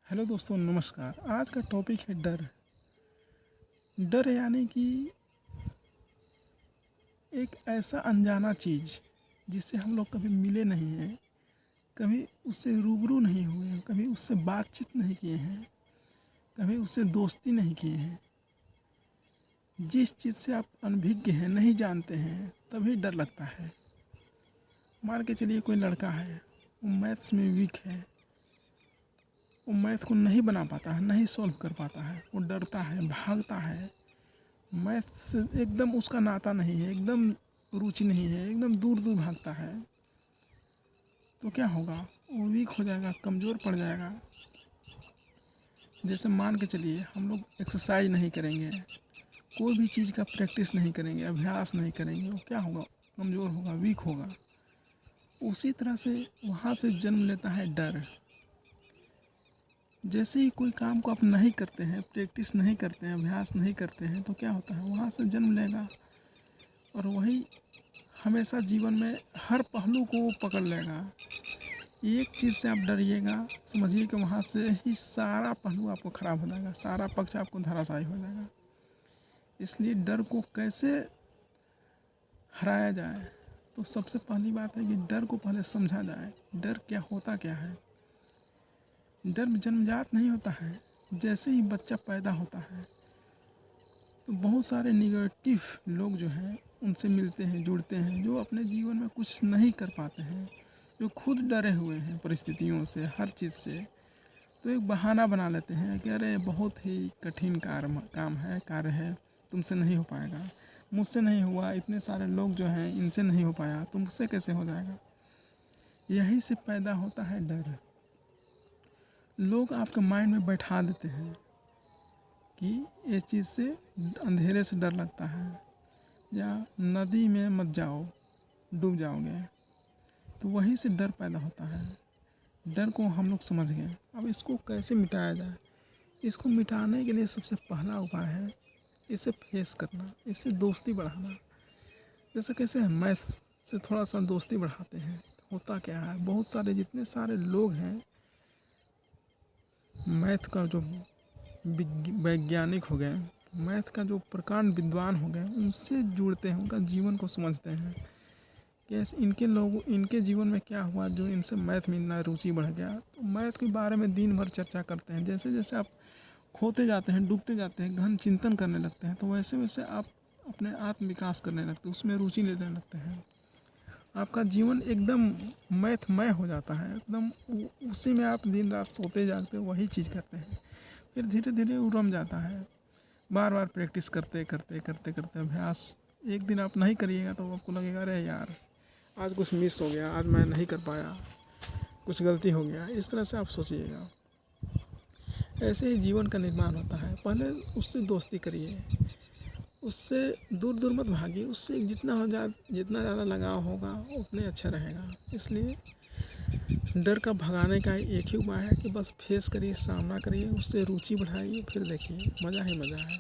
Hello दोस्तों, नमस्कार। आज का टॉपिक है डर। डर यानी कि एक ऐसा अनजाना चीज़ जिससे हम लोग कभी मिले नहीं हैं, कभी उससे रूबरू नहीं हुए हैं, कभी उससे बातचीत नहीं किए हैं, कभी उससे दोस्ती नहीं किए हैं। जिस चीज़ से आप अनभिज्ञ हैं, नहीं जानते हैं, तभी डर लगता है। मान के चलिए कोई लड़का है, वो मैथ्स में वीक है, वो मैथ को नहीं बना पाता है, नहीं सॉल्व कर पाता है, वो डरता है, भागता है। मैथ से एकदम उसका नाता नहीं है, एकदम रुचि नहीं है, एकदम दूर दूर भागता है। तो क्या होगा? वो वीक हो जाएगा, कमज़ोर पड़ जाएगा। जैसे मान के चलिए हम लोग एक्सरसाइज नहीं करेंगे, कोई भी चीज़ का प्रैक्टिस नहीं करेंगे, अभ्यास नहीं करेंगे, वो क्या होगा? कमज़ोर होगा, वीक होगा। उसी तरह से वहाँ से जन्म लेता है डर। जैसे ही कोई काम को आप नहीं करते हैं, प्रैक्टिस नहीं करते हैं, अभ्यास नहीं करते हैं, तो क्या होता है? वहाँ से जन्म लेगा और वही हमेशा जीवन में हर पहलू को वो पकड़ लेगा। एक चीज़ से आप डरिएगा, समझिए कि वहाँ से ही सारा पहलू आपको ख़राब हो जाएगा, सारा पक्ष आपको धराशायी हो जाएगा। इसलिए डर को कैसे हराया जाए? तो सबसे पहली बात है कि डर को पहले समझा जाए। डर क्या होता क्या है? डर जन्मजात नहीं होता है। जैसे ही बच्चा पैदा होता है तो बहुत सारे निगेटिव लोग जो हैं उनसे मिलते हैं, जुड़ते हैं, जो अपने जीवन में कुछ नहीं कर पाते हैं, जो खुद डरे हुए हैं परिस्थितियों से, हर चीज़ से। तो एक बहाना बना लेते हैं कि अरे बहुत ही कठिन कार्य है, तुमसे नहीं हो पाएगा, मुझसे नहीं हुआ, इतने सारे लोग जो हैं इनसे नहीं हो पाया, तुमसे कैसे हो जाएगा? यहीं से पैदा होता है डर। लोग आपके माइंड में बैठा देते हैं कि ये चीज़ से, अंधेरे से डर लगता है, या नदी में मत जाओ, डूब जाओगे। तो वहीं से डर पैदा होता है। डर को हम लोग समझ गए। अब इसको कैसे मिटाया जाए? इसको मिटाने के लिए सबसे पहला उपाय है इसे फेस करना, इससे दोस्ती बढ़ाना। जैसे कैसे मैथ्स से थोड़ा सा दोस्ती बढ़ाते हैं। होता क्या है, बहुत सारे जितने सारे लोग हैं मैथ का जो वैज्ञानिक हो गए, मैथ का जो प्रकांड विद्वान हो गए, उनसे जुड़ते हैं, उनका जीवन को समझते हैं कि इनके जीवन में क्या हुआ जो इनसे मैथ में इतना रुचि बढ़ गया। तो मैथ के बारे में दिन भर चर्चा करते हैं। जैसे जैसे आप खोते जाते हैं, डूबते जाते हैं, गहन चिंतन करने लगते हैं, तो वैसे वैसे आप अपने आत्म विकास करने लगते हैं, उसमें रुचि लेने लगते हैं। आपका जीवन एकदम मैथमय हो जाता है, एकदम उसी में आप दिन रात सोते जागते वही चीज़ करते हैं। फिर धीरे धीरे वो रम जाता है। बार बार प्रैक्टिस करते करते करते करते अभ्यास, एक दिन आप नहीं करिएगा तो आपको लगेगा अरे यार आज कुछ मिस हो गया, आज मैं नहीं कर पाया, कुछ गलती हो गया। इस तरह से आप सोचिएगा। ऐसे ही जीवन का निर्माण होता है। पहले उससे दोस्ती करिए, उससे दूर दूर मत भागिए, उससे जितना ज़्यादा लगाव होगा उतने अच्छा रहेगा। इसलिए डर का भगाने का एक ही उपाय है कि बस फेस करिए, सामना करिए, उससे रुचि बढ़ाइए, फिर देखिए मज़ा ही मज़ा है।